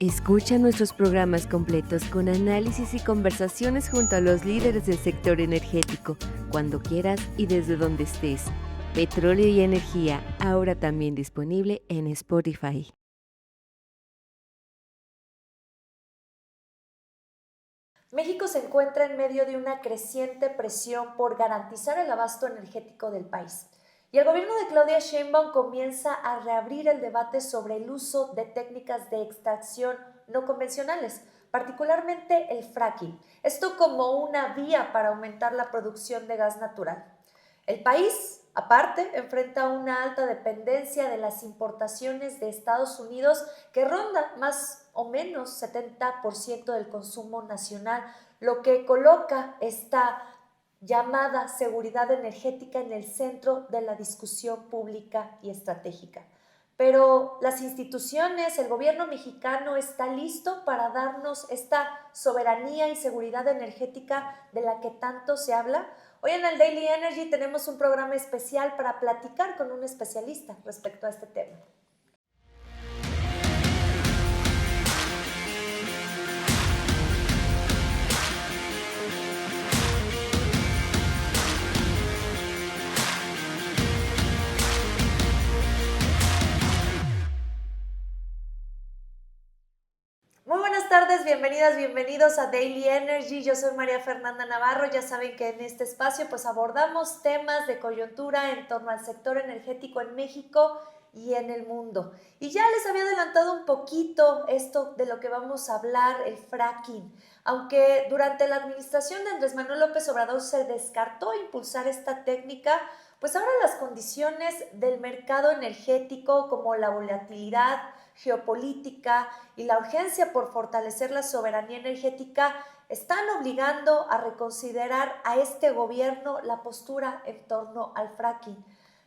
Escucha nuestros programas completos con análisis y conversaciones junto a los líderes del sector energético, cuando quieras y desde donde estés. Petróleo y Energía, ahora también disponible en Spotify. México se encuentra en medio de una creciente presión por garantizar el abasto energético del país. Y el gobierno de Claudia Sheinbaum comienza a reabrir el debate sobre el uso de técnicas de extracción no convencionales, particularmente el fracking. Esto como una vía para aumentar la producción de gas natural. El país, aparte, enfrenta una alta dependencia de las importaciones de Estados Unidos que ronda más o menos 70% del consumo nacional, lo que coloca esta llamada seguridad energética en el centro de la discusión pública y estratégica. Pero las instituciones, el gobierno mexicano está listo para darnos esta soberanía y seguridad energética de la que tanto se habla. Hoy en el Daily Energy tenemos un programa especial para platicar con un especialista respecto a este tema. Muy buenas tardes, bienvenidas, bienvenidos a Daily Energy. Yo soy María Fernanda Navarro. Ya saben que en este espacio pues abordamos temas de coyuntura en torno al sector energético en México y en el mundo. Y ya les había adelantado un poquito esto de lo que vamos a hablar, el fracking. Aunque durante la administración de Andrés Manuel López Obrador se descartó impulsar esta técnica, pues ahora las condiciones del mercado energético como la volatilidad geopolítica y la urgencia por fortalecer la soberanía energética están obligando a reconsiderar a este gobierno la postura en torno al fracking.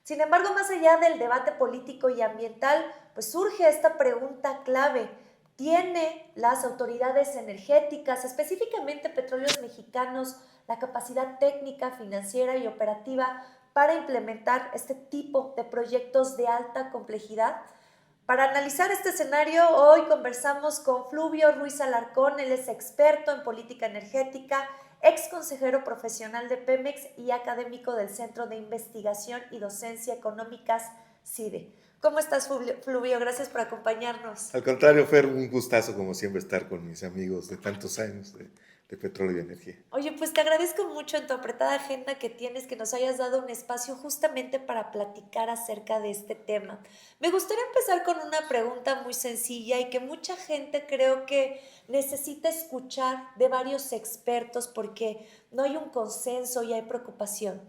Sin embargo, más allá del debate político y ambiental, pues surge esta pregunta clave. ¿Tiene las autoridades energéticas, específicamente Petróleos Mexicanos, la capacidad técnica, financiera y operativa para implementar este tipo de proyectos de alta complejidad? Para analizar este escenario, hoy conversamos con Fluvio Ruiz Alarcón. Él es experto en política energética, ex consejero profesional de Pemex y académico del Centro de Investigación y Docencia Económicas, CIDE. ¿Cómo estás, Fluvio? Gracias por acompañarnos. Al contrario, Fer, un gustazo como siempre estar con mis amigos de tantos años de Petróleo y Energía. Oye, pues te agradezco mucho en tu apretada agenda que tienes que nos hayas dado un espacio justamente para platicar acerca de este tema. Me gustaría empezar con una pregunta muy sencilla y que mucha gente creo que necesita escuchar de varios expertos porque no hay un consenso y hay preocupación.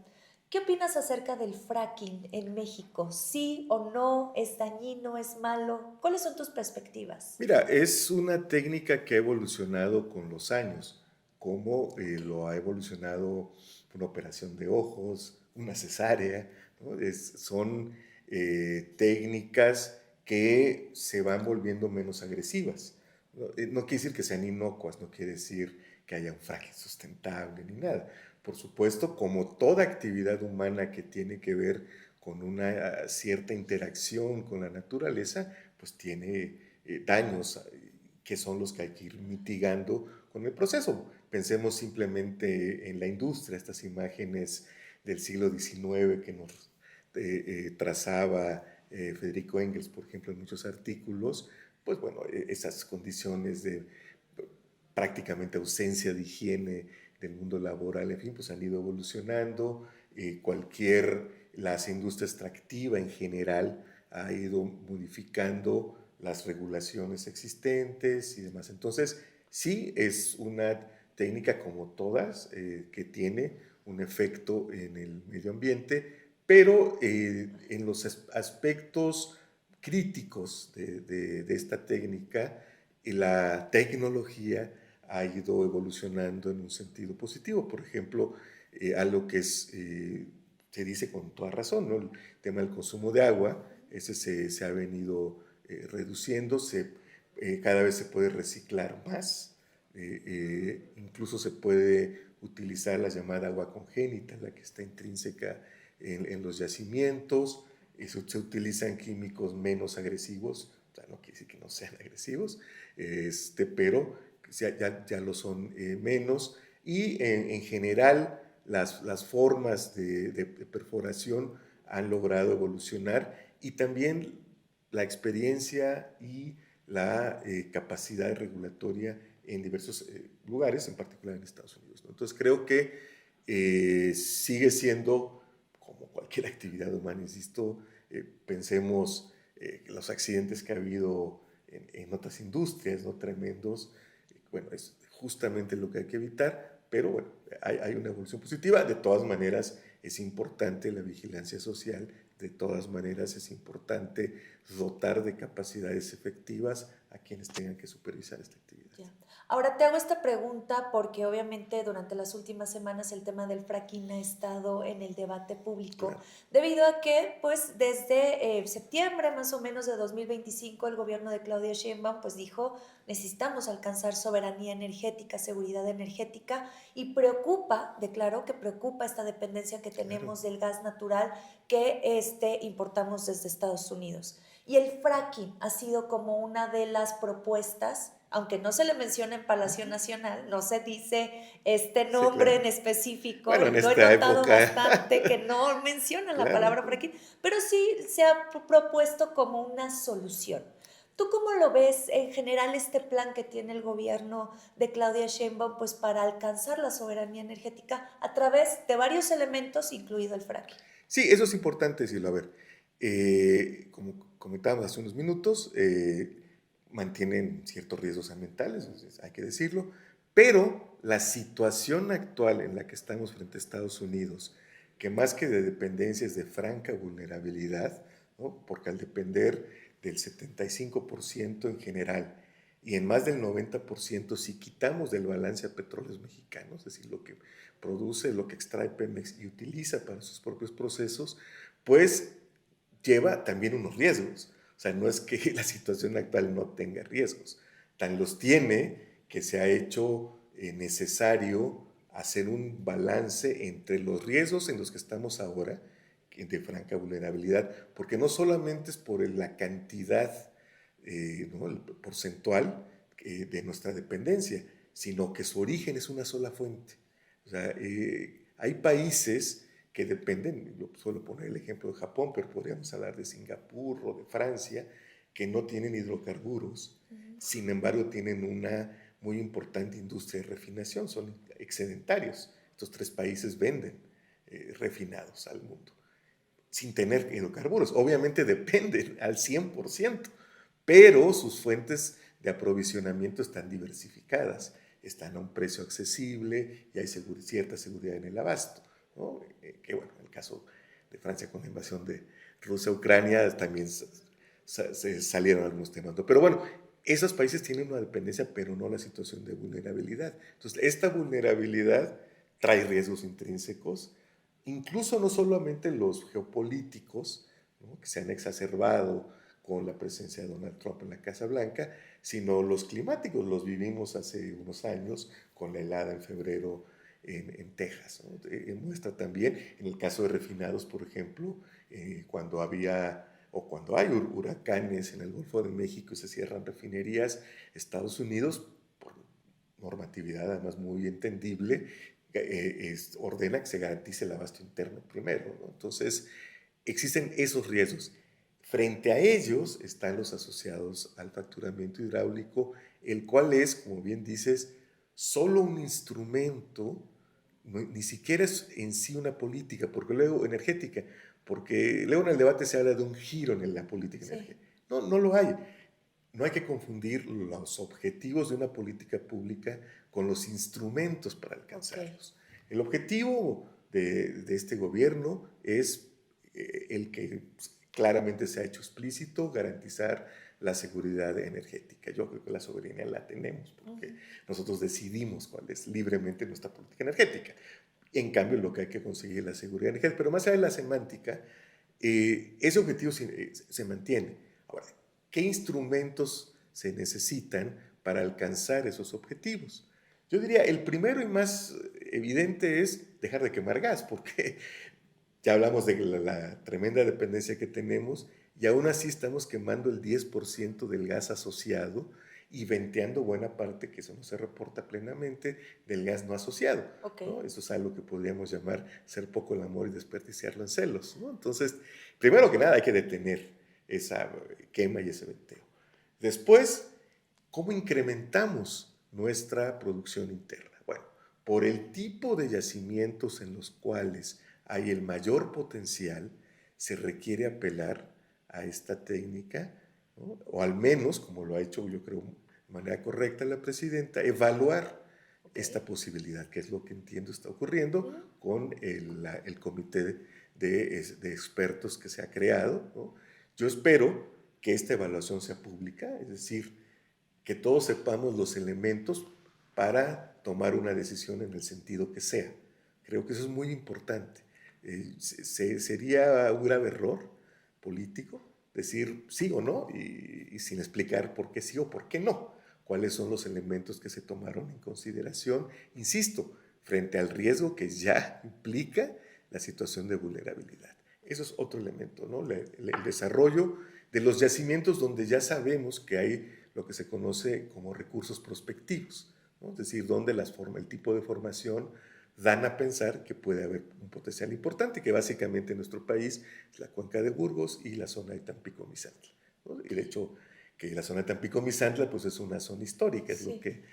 ¿Qué opinas acerca del fracking en México? ¿Sí o no? ¿Es dañino? ¿Es malo? ¿Cuáles son tus perspectivas? Mira, es una técnica que ha evolucionado con los años, como lo ha evolucionado una operación de ojos, una cesárea, ¿no? Son técnicas que se van volviendo menos agresivas. ¿No? No quiere decir que sean inocuas, no quiere decir que haya un fracking sustentable ni nada. Por supuesto, como toda actividad humana que tiene que ver con una cierta interacción con la naturaleza, pues tiene daños que son los que hay que ir mitigando con el proceso. Pensemos simplemente en la industria, estas imágenes del siglo XIX que nos trazaba Federico Engels, por ejemplo, en muchos artículos, pues bueno, esas condiciones de prácticamente ausencia de higiene del mundo laboral, en fin, pues han ido evolucionando. La industria extractiva en general ha ido modificando las regulaciones existentes y demás. Entonces, sí es una técnica como todas que tiene un efecto en el medio ambiente, pero en los aspectos críticos de esta técnica, la tecnología ha ido evolucionando en un sentido positivo. Por ejemplo, algo que se dice con toda razón, ¿no? El tema del consumo de agua, ese se ha venido reduciendo, cada vez se puede reciclar más, incluso se puede utilizar la llamada agua congénita, la que está intrínseca en los yacimientos, se utilizan químicos menos agresivos o sea, no quiere decir que no sean agresivos, pero ya lo son menos, y en general las formas de perforación han logrado evolucionar, y también la experiencia y la capacidad regulatoria en diversos lugares, en particular en Estados Unidos, ¿no? Entonces creo que sigue siendo, como cualquier actividad humana, insisto, pensemos los accidentes que ha habido en otras industrias, ¿no? Tremendos, bueno, es justamente lo que hay que evitar, pero bueno, hay una evolución positiva. De todas maneras, es importante la vigilancia social, de todas maneras es importante dotar de capacidades efectivas a quienes tengan que supervisar esta actividad. Ya. Ahora te hago esta pregunta porque obviamente durante las últimas semanas el tema del fracking ha estado en el debate público, Claro. debido a que pues desde septiembre más o menos de 2025 el gobierno de Claudia Sheinbaum pues dijo necesitamos alcanzar soberanía energética, seguridad energética, y preocupa, declaró que preocupa esta dependencia que tenemos Claro. del gas natural que importamos desde Estados Unidos. Y el fracking ha sido como una de las propuestas, aunque no se le menciona en Palacio Nacional, no se dice este Sí, nombre en claro. específico, Bueno, en lo he esta notado época, bastante que no mencionan la claro, palabra fracking, pero sí se ha propuesto como una solución. ¿Tú cómo lo ves en general este plan que tiene el gobierno de Claudia Sheinbaum pues para alcanzar la soberanía energética a través de varios elementos, incluido el fracking? sí, eso es importante decirlo. A ver, como comentábamos hace unos minutos, mantienen ciertos riesgos ambientales, hay que decirlo, pero la situación actual en la que estamos frente a Estados Unidos, que más que de dependencia es de franca vulnerabilidad, ¿no? Porque al depender del 75% en general y en más del 90% si quitamos del balance a petróleos mexicanos, es decir, lo que produce, lo que extrae Pemex y utiliza para sus propios procesos, pues lleva también unos riesgos. O sea, no es que la situación actual no tenga riesgos, tan los tiene que se ha hecho necesario hacer un balance entre los riesgos en los que estamos ahora, de franca vulnerabilidad, porque no solamente es por la cantidad, ¿no? El porcentual de nuestra dependencia, sino que su origen es una sola fuente. O sea, hay países que dependen, yo suelo poner el ejemplo de Japón, pero podríamos hablar de Singapur o de Francia, que no tienen hidrocarburos, sin embargo tienen una muy importante industria de refinación, son excedentarios. Estos tres países venden refinados al mundo, sin tener hidrocarburos. Obviamente dependen al 100%, pero sus fuentes de aprovisionamiento están diversificadas, están a un precio accesible y hay cierta seguridad en el abasto, ¿no? Que bueno, en el caso de Francia con la invasión de Rusia a Ucrania también se salieron algunos temas, ¿no? Pero bueno, esos países tienen una dependencia, pero no la situación de vulnerabilidad. Entonces, esta vulnerabilidad trae riesgos intrínsecos, incluso no solamente los geopolíticos, ¿no? Que se han exacerbado con la presencia de Donald Trump en la Casa Blanca, sino los climáticos. Los vivimos hace unos años con la helada en febrero en Texas, ¿no? Muestra también, en el caso de refinados, por ejemplo, cuando había o cuando hay huracanes en el Golfo de México y se cierran refinerías, Estados Unidos, por normatividad además muy entendible, ordena que se garantice el abasto interno primero, ¿no? Entonces, existen esos riesgos. Frente a ellos están los asociados al fracturamiento hidráulico, el cual es, como bien dices, solo un instrumento, ni siquiera es en sí una política, porque luego energética, porque luego en el debate se habla de un giro en la política energética. No, no lo hay. No hay que confundir los objetivos de una política pública con los instrumentos para alcanzarlos. El objetivo de este gobierno es el que claramente se ha hecho explícito, garantizar la seguridad energética. Yo creo que la soberanía la tenemos porque nosotros decidimos cuál es libremente nuestra política energética. En cambio, lo que hay que conseguir es la seguridad energética. Pero más allá de la semántica, ese objetivo se mantiene. Ahora, ¿qué instrumentos se necesitan para alcanzar esos objetivos? Yo diría, el primero y más evidente es dejar de quemar gas, porque ya hablamos de la tremenda dependencia que tenemos y aún así estamos quemando el 10% del gas asociado y venteando buena parte, que eso no se reporta plenamente, del gas no asociado. Ok. ¿No? Eso es algo que podríamos llamar ser poco el amor y desperdiciarlo en celos, ¿no? Entonces, primero que nada hay que detener esa quema y ese venteo. Después, ¿cómo incrementamos nuestra producción interna? Bueno, por el tipo de yacimientos en los cuales hay el mayor potencial, se requiere apelar a esta técnica, ¿no? O al menos, como lo ha hecho yo creo de manera correcta la presidenta, evaluar esta posibilidad, que es lo que entiendo está ocurriendo con el comité de expertos que se ha creado, ¿no? Yo espero que esta evaluación sea pública, es decir, que todos sepamos los elementos para tomar una decisión en el sentido que sea. Creo que eso es muy importante. Sería un grave error político decir sí o no y sin explicar por qué sí o por qué no. Cuáles son los elementos que se tomaron en consideración, insisto, frente al riesgo que ya implica la situación de vulnerabilidad. Eso es otro elemento, ¿no? El desarrollo de los yacimientos donde ya sabemos que hay lo que se conoce como recursos prospectivos, ¿no? Es decir, donde el tipo de formación dan a pensar que puede haber un potencial importante, que básicamente en nuestro país es la cuenca de Burgos y la zona de Tampico-Misantla, ¿no? Y de hecho, que la zona de Tampico-Misantla pues es una zona histórica, es lo que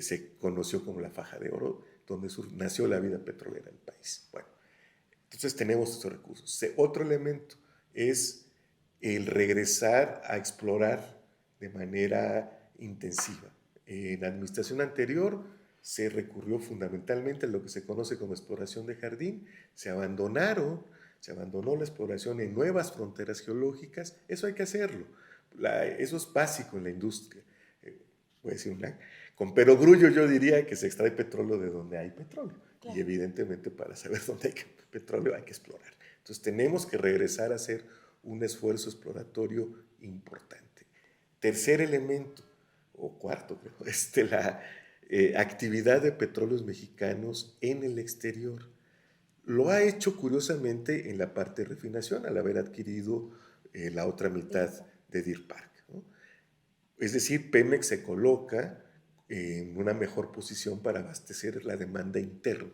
se conoció como la faja de oro, donde nació la vida petrolera del país. Bueno, entonces tenemos estos recursos. Otro elemento es el regresar a explorar de manera intensiva. En la administración anterior se recurrió fundamentalmente a lo que se conoce como exploración de jardín, se abandonó la exploración en nuevas fronteras geológicas, eso hay que hacerlo, eso es básico en la industria. Voy a decir con perogrullo yo diría que se extrae petróleo de donde hay petróleo, claro. Y evidentemente para saber dónde hay petróleo hay que explorar. Entonces tenemos que regresar a hacer un esfuerzo exploratorio importante. Tercer elemento, o cuarto, creo, la actividad de petróleos mexicanos en el exterior. Lo ha hecho curiosamente en la parte de refinación, al haber adquirido la otra mitad de Deer Park, ¿no? Es decir, Pemex se coloca en una mejor posición para abastecer la demanda interna.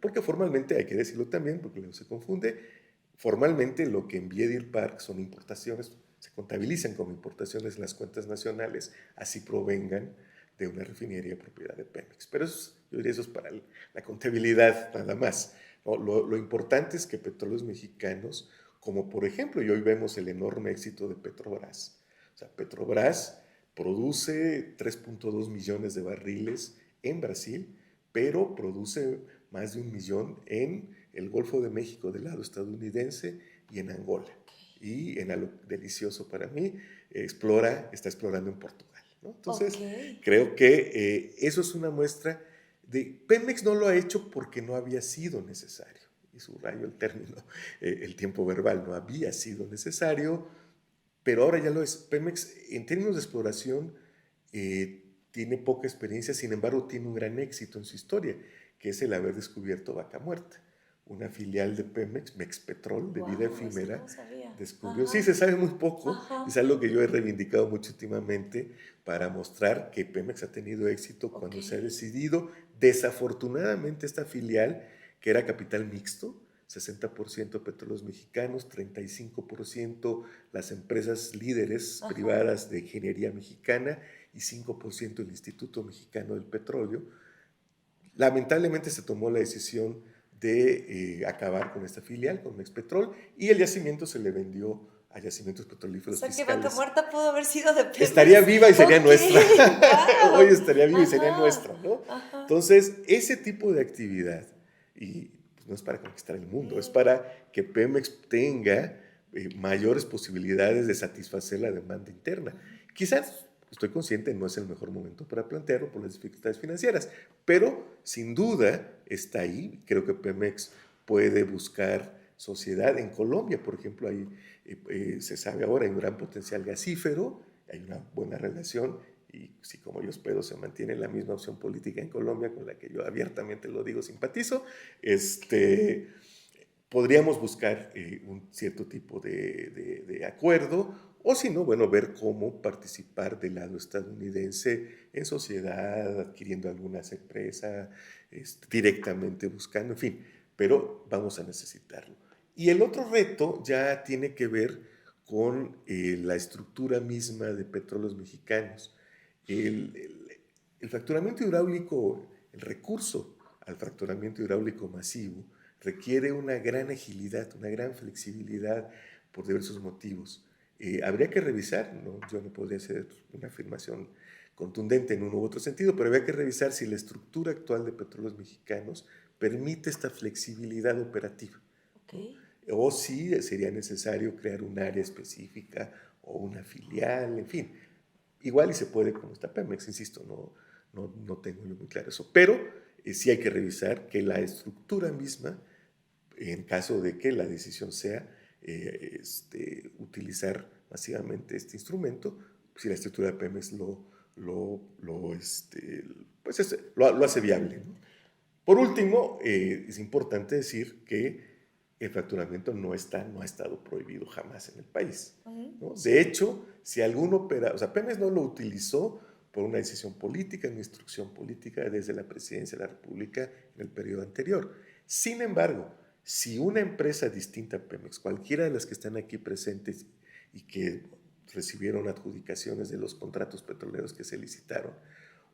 Porque formalmente, hay que decirlo también, porque luego se confunde, formalmente lo que envía Deer Park son importaciones, se contabilizan como importaciones en las cuentas nacionales, así provengan de una refinería de propiedad de Pemex. Pero yo diría eso es para la contabilidad nada más. No, lo importante es que petróleos mexicanos, como por ejemplo, y hoy vemos el enorme éxito de Petrobras. O sea, Petrobras produce 3.2 millones de barriles en Brasil, pero produce más de 1 millón en el Golfo de México del lado estadounidense y en Angola. Y en algo delicioso para mí, está explorando en Portugal, ¿no? Entonces, creo que eso es una muestra de... Pemex no lo ha hecho porque no había sido necesario, y subrayo el término, el tiempo verbal, no había sido necesario, pero ahora ya lo es. Pemex, en términos de exploración, tiene poca experiencia, sin embargo, tiene un gran éxito en su historia, que es el haber descubierto Vaca Muerta. Una filial de Pemex, Mexpetrol, de vida efímera, no descubrió. Sí, se sabe muy poco, es algo que yo he reivindicado mucho últimamente para mostrar que Pemex ha tenido éxito cuando se ha decidido. Desafortunadamente, esta filial, que era capital mixto, 60% petróleos mexicanos, 35% las empresas líderes privadas de ingeniería mexicana y 5% el Instituto Mexicano del Petróleo. Lamentablemente se tomó la decisión de acabar con esta filial, con Mexpetrol, y el yacimiento se le vendió a Yacimientos Petrolíferos Fiscales. O sea, que Vaca Muerta pudo haber sido de Pemex. Estaría viva y sería nuestra. Wow. Hoy estaría viva y sería nuestra, ¿no? Entonces, ese tipo de actividad, y pues, no es para conquistar el mundo, es para que Pemex tenga mayores posibilidades de satisfacer la demanda interna. Quizás, estoy consciente, no es el mejor momento para plantearlo por las dificultades financieras, pero sin duda está ahí. Creo que Pemex puede buscar sociedad. En Colombia, por ejemplo, hay, se sabe ahora, hay un gran potencial gasífero, hay una buena relación, y si como yo espero se mantiene la misma opción política en Colombia, con la que yo abiertamente lo digo, simpatizo, podríamos buscar un cierto tipo de acuerdo, o si no, bueno, ver cómo participar del lado estadounidense en sociedad, adquiriendo algunas empresas, directamente buscando, en fin, pero vamos a necesitarlo. Y el otro reto ya tiene que ver con la estructura misma de Petróleos Mexicanos. El fracturamiento hidráulico, el recurso al fracturamiento hidráulico masivo, requiere una gran agilidad, una gran flexibilidad por diversos motivos. Habría que revisar, ¿no? Yo no podría hacer una afirmación contundente en uno u otro sentido, pero habría que revisar si la estructura actual de Petróleos Mexicanos permite esta flexibilidad operativa. Okay. O si sería necesario crear un área específica o una filial, en fin. Igual y se puede como está Pemex, insisto, no tengo yo muy claro eso. Pero sí hay que revisar que la estructura misma, en caso de que la decisión sea utilizar masivamente este instrumento, si la estructura de Pemex lo hace viable, ¿no? Por último, es importante decir que el fracturamiento no ha estado prohibido jamás en el país, ¿no? De hecho, si o sea, Pemex no lo utilizó por una decisión política, una instrucción política desde la presidencia de la República en el periodo anterior. Sin embargo, si una empresa distinta a Pemex, cualquiera de las que están aquí presentes y que recibieron adjudicaciones de los contratos petroleros que se licitaron,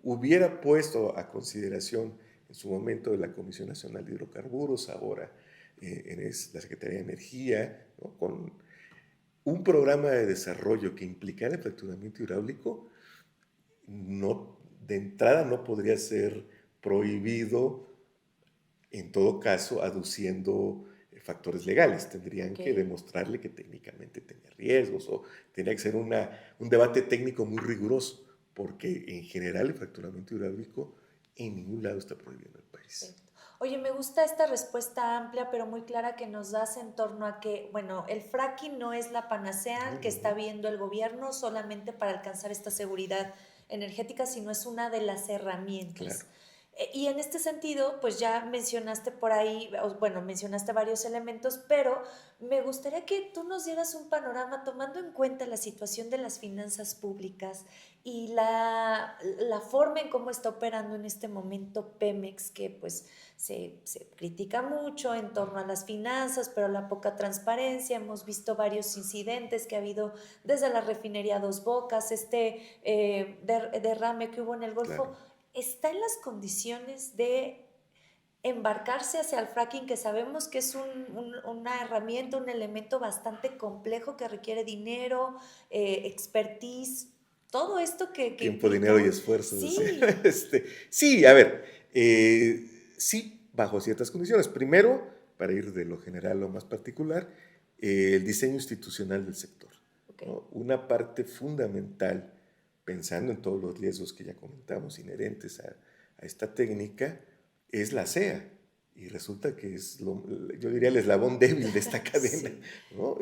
hubiera puesto a consideración en su momento de la Comisión Nacional de Hidrocarburos, ahora en la Secretaría de Energía, ¿no? Con un programa de desarrollo que implicara el fracturamiento hidráulico, de entrada no podría ser prohibido, en todo caso, aduciendo factores legales. Tendrían que demostrarle que técnicamente tenía riesgos, o tendría que ser un debate técnico muy riguroso, porque en general el fracturamiento hidráulico en ningún lado está prohibido en el país. Perfecto. Oye, me gusta esta respuesta amplia pero muy clara que nos das en torno a que, bueno, el fracking no es la panacea que está viendo el gobierno solamente para alcanzar esta seguridad energética, sino es una de las herramientas. Claro. Y en este sentido, pues ya mencionaste por ahí, bueno, mencionaste varios elementos, pero me gustaría que tú nos dieras un panorama tomando en cuenta la situación de las finanzas públicas y la forma en cómo está operando en este momento Pemex, que pues se critica mucho en torno a las finanzas, pero la poca transparencia. Hemos visto varios incidentes que ha habido desde la refinería Dos Bocas, derrame que hubo en el Golfo. Claro. ¿Está en las condiciones de embarcarse hacia el fracking, que sabemos que es una herramienta, un elemento bastante complejo que requiere dinero, expertise, todo esto que tiempo, implica? dinero y esfuerzo? Sí. Sí, a ver, sí, bajo ciertas condiciones. Primero, para ir de lo general a lo más particular, el diseño institucional del sector. Okay. ¿No? Una parte fundamental, pensando en todos los riesgos que ya comentamos inherentes a esta técnica, es la CEA. Y resulta que es, yo diría, el eslabón débil de esta cadena. Sí. ¿No?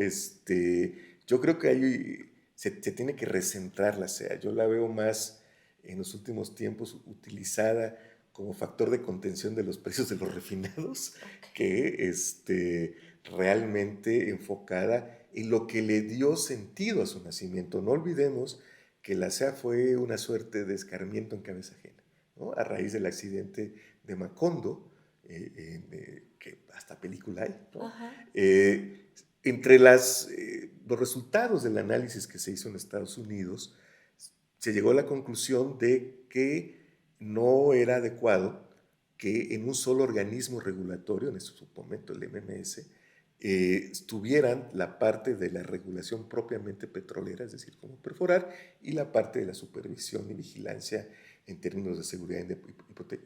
Yo creo que ahí se tiene que recentrar la CEA. Yo la veo más en los últimos tiempos utilizada como factor de contención de los precios de los refinados, que realmente enfocada en lo que le dio sentido a su nacimiento. No olvidemos que la CEA fue una suerte de escarmiento en cabeza ajena, ¿no? A raíz del accidente de Macondo, que hasta película hay, ¿no? Entre los resultados del análisis que se hizo en Estados Unidos, se llegó a la conclusión de que no era adecuado que en un solo organismo regulatorio, en su momento el MMS, tuvieran la parte de la regulación propiamente petrolera, es decir, cómo perforar, y la parte de la supervisión y vigilancia en términos de seguridad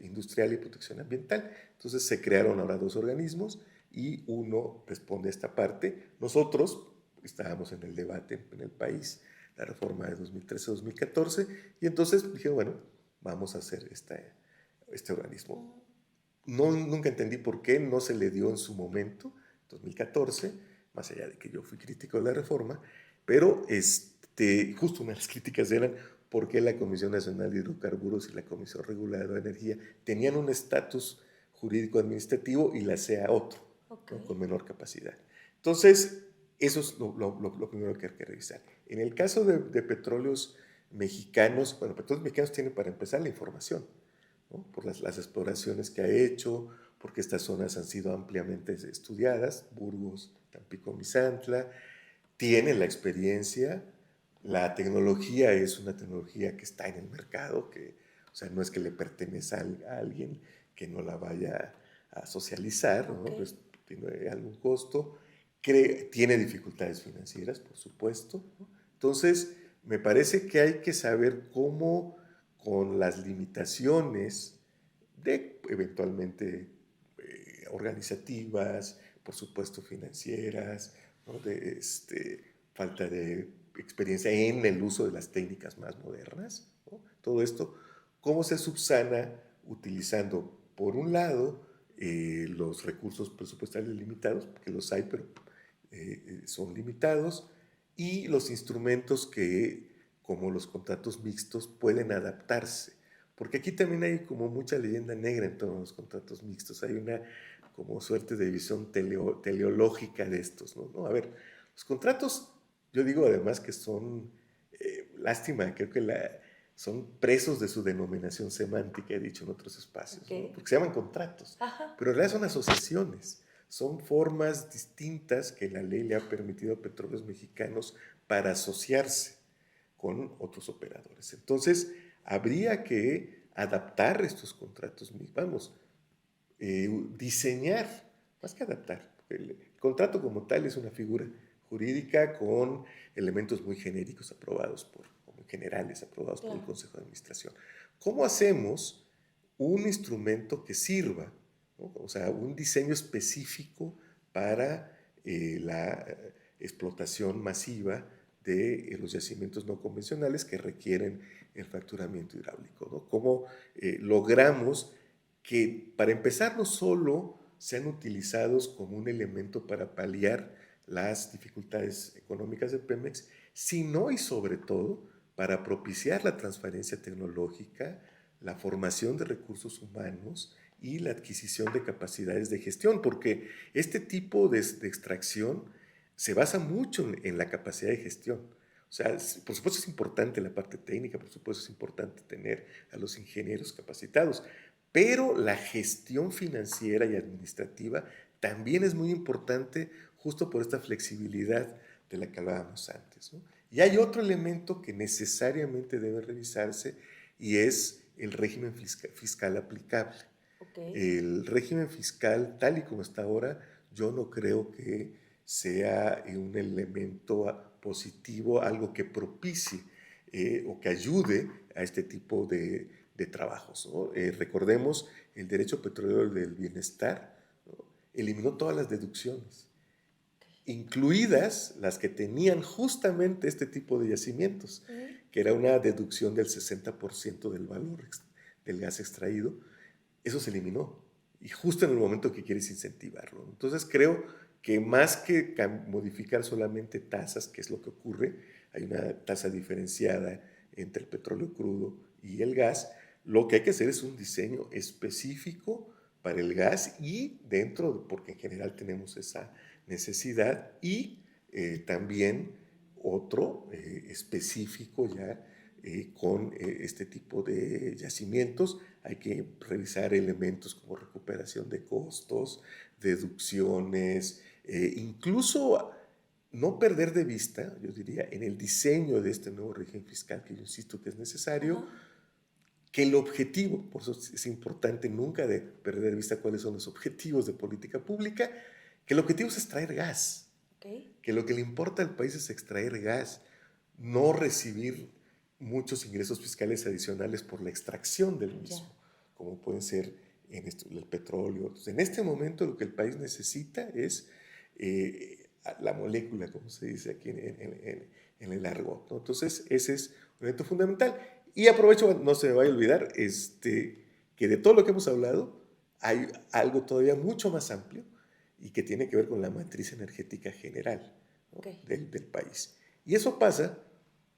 industrial y protección ambiental. Entonces se crearon ahora dos organismos y uno responde a esta parte. Nosotros estábamos en el debate en el país, la reforma de 2013-2014, y entonces dijeron, bueno, vamos a hacer este organismo. Nunca entendí por qué no se le dio en su momento, 2014, más allá de que yo fui crítico de la reforma, pero justo una de las críticas eran por qué la Comisión Nacional de Hidrocarburos y la Comisión Reguladora de Energía tenían un estatus jurídico administrativo y la CEA otro. Ok. ¿no? Con menor capacidad. Entonces, eso es lo primero que hay que revisar. En el caso de petróleos mexicanos, bueno, petróleos mexicanos tienen para empezar la información, ¿no? Por las exploraciones que ha hecho, porque estas zonas han sido ampliamente estudiadas, Burgos, Tampico, Misantla, tienen la experiencia, la tecnología es una tecnología que está en el mercado, o sea, no es que le pertenece a alguien que no la vaya a socializar, ¿no? Ok. Pues tiene algún costo, tiene dificultades financieras, por supuesto, ¿no? Entonces, me parece que hay que saber cómo, con las limitaciones de eventualmente organizativas, por supuesto financieras, ¿no? De falta de experiencia en el uso de las técnicas más modernas, ¿no? Todo esto, cómo se subsana utilizando, por un lado, los recursos presupuestales limitados, porque los hay, pero son limitados, y los instrumentos que, como los contratos mixtos, pueden adaptarse. Porque aquí también hay como mucha leyenda negra en todos los contratos mixtos. Hay una como suerte de visión teleológica de estos, ¿no? ¿No? A ver, los contratos, yo digo además que son, lástima, creo que son presos de su denominación semántica, he dicho en otros espacios, Okay. ¿no? Porque se llaman contratos, Ajá. pero en realidad son asociaciones, son formas distintas que la ley le ha permitido a petróleos mexicanos para asociarse con otros operadores. Entonces, habría que adaptar estos contratos, vamos, diseñar, más que adaptar. El contrato como tal es una figura jurídica con elementos muy genéricos aprobados o muy generales aprobados por el Consejo de Administración. ¿Cómo hacemos un instrumento que sirva, ¿no? O sea, un diseño específico para la explotación masiva de los yacimientos no convencionales que requieren el fracturamiento hidráulico, ¿no? ¿Cómo logramos que, para empezar, no solo sean utilizados como un elemento para paliar las dificultades económicas de Pemex, sino y sobre todo para propiciar la transferencia tecnológica, la formación de recursos humanos y la adquisición de capacidades de gestión, porque este tipo de extracción se basa mucho en la capacidad de gestión. O sea, por supuesto es importante la parte técnica, por supuesto es importante tener a los ingenieros capacitados, pero la gestión financiera y administrativa también es muy importante justo por esta flexibilidad de la que hablábamos antes, ¿no? Y hay otro elemento que necesariamente debe revisarse y es el régimen fiscal aplicable. Okay. El régimen fiscal, tal y como está ahora, yo no creo que sea un elemento positivo, algo que propicie o que ayude a este tipo de trabajos, ¿no? Recordemos, el derecho petrolero del bienestar, ¿no? Eliminó todas las deducciones, incluidas las que tenían justamente este tipo de yacimientos, que era una deducción del 60% del valor del gas extraído. Eso se eliminó, y justo en el momento que quieres incentivarlo. Entonces creo que más que modificar solamente tasas, que es lo que ocurre, hay una tasa diferenciada entre el petróleo crudo y el gas, lo que hay que hacer es un diseño específico para el gas y porque en general tenemos esa necesidad, y también otro específico ya con este tipo de yacimientos. Hay que revisar elementos como recuperación de costos, deducciones, incluso no perder de vista, yo diría, en el diseño de este nuevo régimen fiscal, que yo insisto que es necesario, que el objetivo, por eso es importante nunca de perder de vista cuáles son los objetivos de política pública, que el objetivo es extraer gas, que lo que le importa al país es extraer gas, no recibir muchos ingresos fiscales adicionales por la extracción del mismo, como pueden ser el petróleo. Entonces, en este momento lo que el país necesita es la molécula, como se dice aquí en el argot, ¿no? Entonces, ese es un elemento fundamental. Y aprovecho, no se me vaya a olvidar, que de todo lo que hemos hablado, hay algo todavía mucho más amplio y que tiene que ver con la matriz energética general, ¿no? del país. Y eso pasa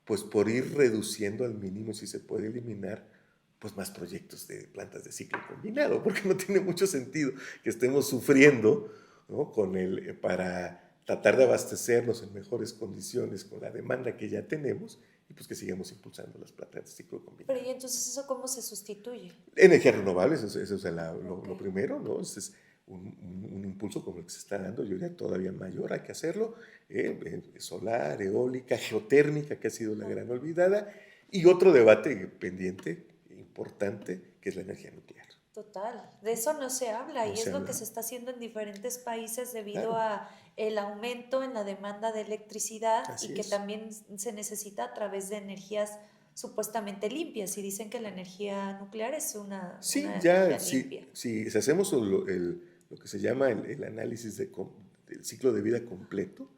pues por ir reduciendo al mínimo, si se puede eliminar, pues más proyectos de plantas de ciclo combinado, porque no tiene mucho sentido que estemos sufriendo ¿no? Para tratar de abastecernos en mejores condiciones con la demanda que ya tenemos y pues que sigamos impulsando las plantas de ciclo combinado. Pero ¿y entonces eso cómo se sustituye? Energías renovables, eso es Ok. lo primero, ¿no? Ese es un impulso como el que se está dando, yo diría todavía mayor, hay que hacerlo, solar, eólica, geotérmica, que ha sido la gran olvidada, y otro debate pendiente, importante, que es la energía nuclear. Total, de eso no se habla No y se es lo habla, que se está haciendo en diferentes países debido claro, a el aumento en la demanda de electricidad y así que es. también se necesita a través de energías supuestamente limpias y dicen que la energía nuclear es Sí, una ya, energía sí, limpia. si hacemos lo que se llama el análisis del ciclo de vida completo,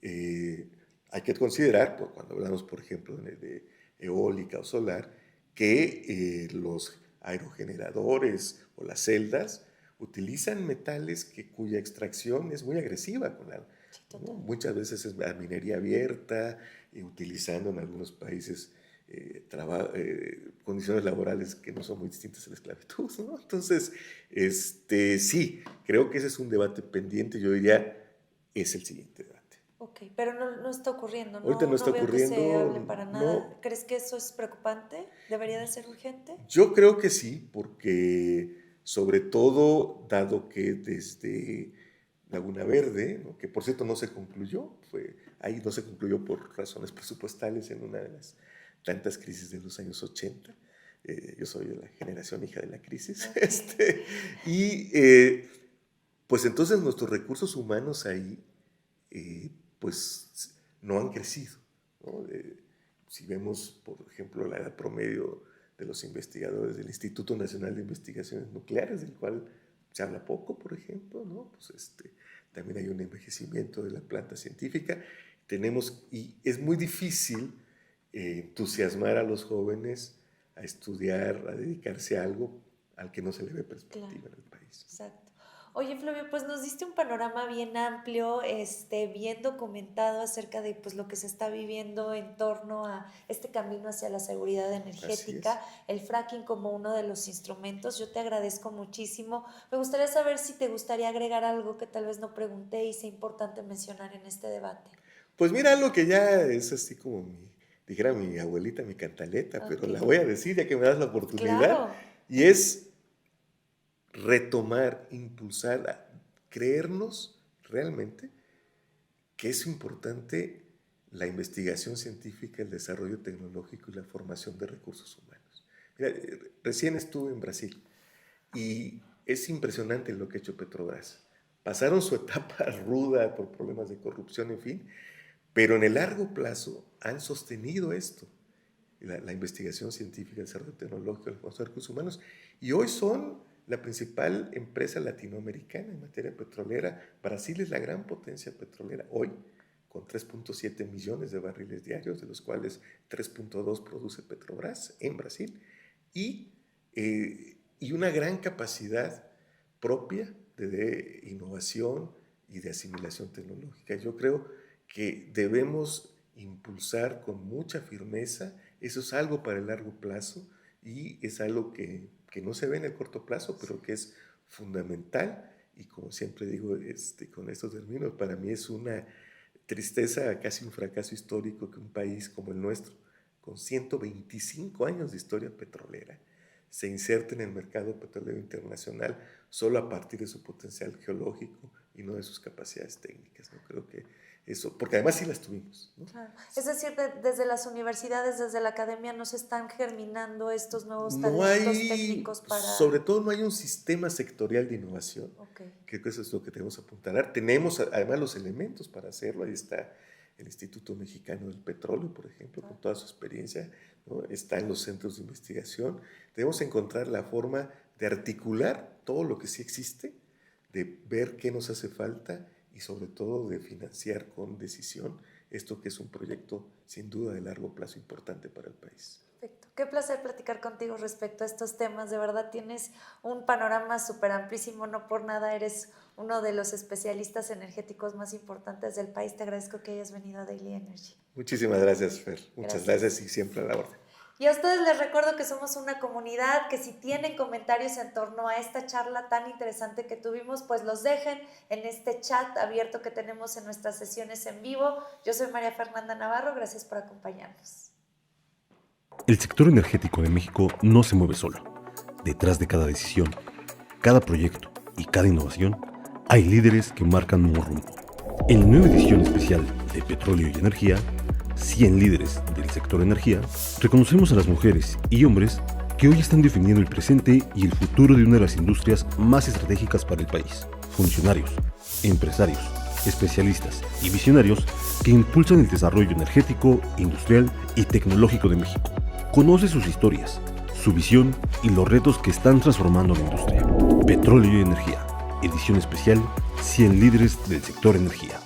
eh, hay que considerar, cuando hablamos, por ejemplo, de eólica o solar, que los aerogeneradores o las celdas utilizan metales cuya extracción es muy agresiva con la, Sí, ¿no? total. Muchas veces es la minería abierta, utilizando en algunos países condiciones laborales que no son muy distintas a la esclavitud, ¿no? Entonces, sí, creo que ese es un debate pendiente, yo diría, es el siguiente debate. Ok, pero no está ocurriendo, Ahorita no no está veo que se hable ocurriendo, para nada. no. ¿Crees que eso es preocupante? ¿Debería de ser urgente? Yo creo que sí, porque sobre todo, dado que desde Laguna Verde, ¿no? Que por cierto no se concluyó, ahí no se concluyó por razones presupuestales en una de las tantas crisis de los años 80. Yo soy de la generación hija de la crisis. Ok. Y pues entonces nuestros recursos humanos ahí, pues no han crecido, ¿no? Si vemos, por ejemplo, la edad promedio de los investigadores del Instituto Nacional de Investigaciones Nucleares, del cual se habla poco, por ejemplo, ¿no? Pues también hay un envejecimiento de la planta científica. Y es muy difícil entusiasmar a los jóvenes a estudiar, a dedicarse a algo al que no se le ve Claro. perspectiva en el país. Exacto. Oye, Flavio, pues nos diste un panorama bien amplio, bien documentado acerca de pues, lo que se está viviendo en torno a este camino hacia la seguridad Así energética, es. el fracking como uno de los instrumentos. Yo te agradezco muchísimo. Me gustaría saber si te gustaría agregar algo que tal vez no pregunté y sea importante mencionar en este debate. Pues mira, algo que ya es así como dijera mi abuelita, mi cantaleta, pero Ok. la voy a decir ya que me das la oportunidad, Claro. y es retomar, impulsar, creernos realmente que es importante la investigación científica, el desarrollo tecnológico y la formación de recursos humanos. Mira, recién estuve en Brasil y es impresionante lo que ha hecho Petrobras. Pasaron su etapa ruda por problemas de corrupción, en fin, pero en el largo plazo han sostenido esto, la investigación científica, el desarrollo tecnológico, el conocimiento de recursos humanos, y hoy son la principal empresa latinoamericana en materia petrolera. Brasil es la gran potencia petrolera hoy, con 3.7 millones de barriles diarios, de los cuales 3.2 produce Petrobras en Brasil, y, y una gran capacidad propia de innovación y de asimilación tecnológica. Yo creo que debemos impulsar con mucha firmeza, eso es algo para el largo plazo y es algo que no se ve en el corto plazo, pero que es fundamental. Y como siempre digo con estos términos, para mí es una tristeza, casi un fracaso histórico que un país como el nuestro, con 125 años de historia petrolera, se inserte en el mercado petrolero internacional solo a partir de su potencial geológico y no de sus capacidades técnicas. No creo que eso, porque además sí las tuvimos, ¿no? Claro. Es decir, desde las universidades, desde la academia, no se están germinando estos nuevos No talentos hay, técnicos sobre para... todo no hay un sistema sectorial de innovación. Ok. Creo que eso es lo que tenemos que apuntalar. Tenemos además los elementos para hacerlo. Ahí está el Instituto Mexicano del Petróleo, por ejemplo, con toda su experiencia, ¿no? Está en los centros de investigación. Debemos encontrar la forma de articular todo lo que sí existe, de ver qué nos hace falta y sobre todo de financiar con decisión esto que es un proyecto sin duda de largo plazo importante para el país. Perfecto. Qué placer platicar contigo respecto a estos temas. De verdad tienes un panorama súper amplísimo. No por nada eres uno de los especialistas energéticos más importantes del país. Te agradezco que hayas venido a Daily Energy. Muchísimas gracias, Fer. Muchas Gracias. gracias y siempre a la orden. Y a ustedes les recuerdo que somos una comunidad, que si tienen comentarios en torno a esta charla tan interesante que tuvimos, pues los dejen en este chat abierto que tenemos en nuestras sesiones en vivo. Yo soy María Fernanda Navarro, gracias por acompañarnos. El sector energético de México no se mueve solo. Detrás de cada decisión, cada proyecto y cada innovación, hay líderes que marcan un rumbo. En la nueva edición especial de Petróleo y Energía, 100 líderes del sector energía, reconocemos a las mujeres y hombres que hoy están definiendo el presente y el futuro de una de las industrias más estratégicas para el país. Funcionarios, empresarios, especialistas y visionarios que impulsan el desarrollo energético, industrial y tecnológico de México. Conoce sus historias, su visión y los retos que están transformando la industria. Petróleo y Energía, edición especial, 100 líderes del sector energía.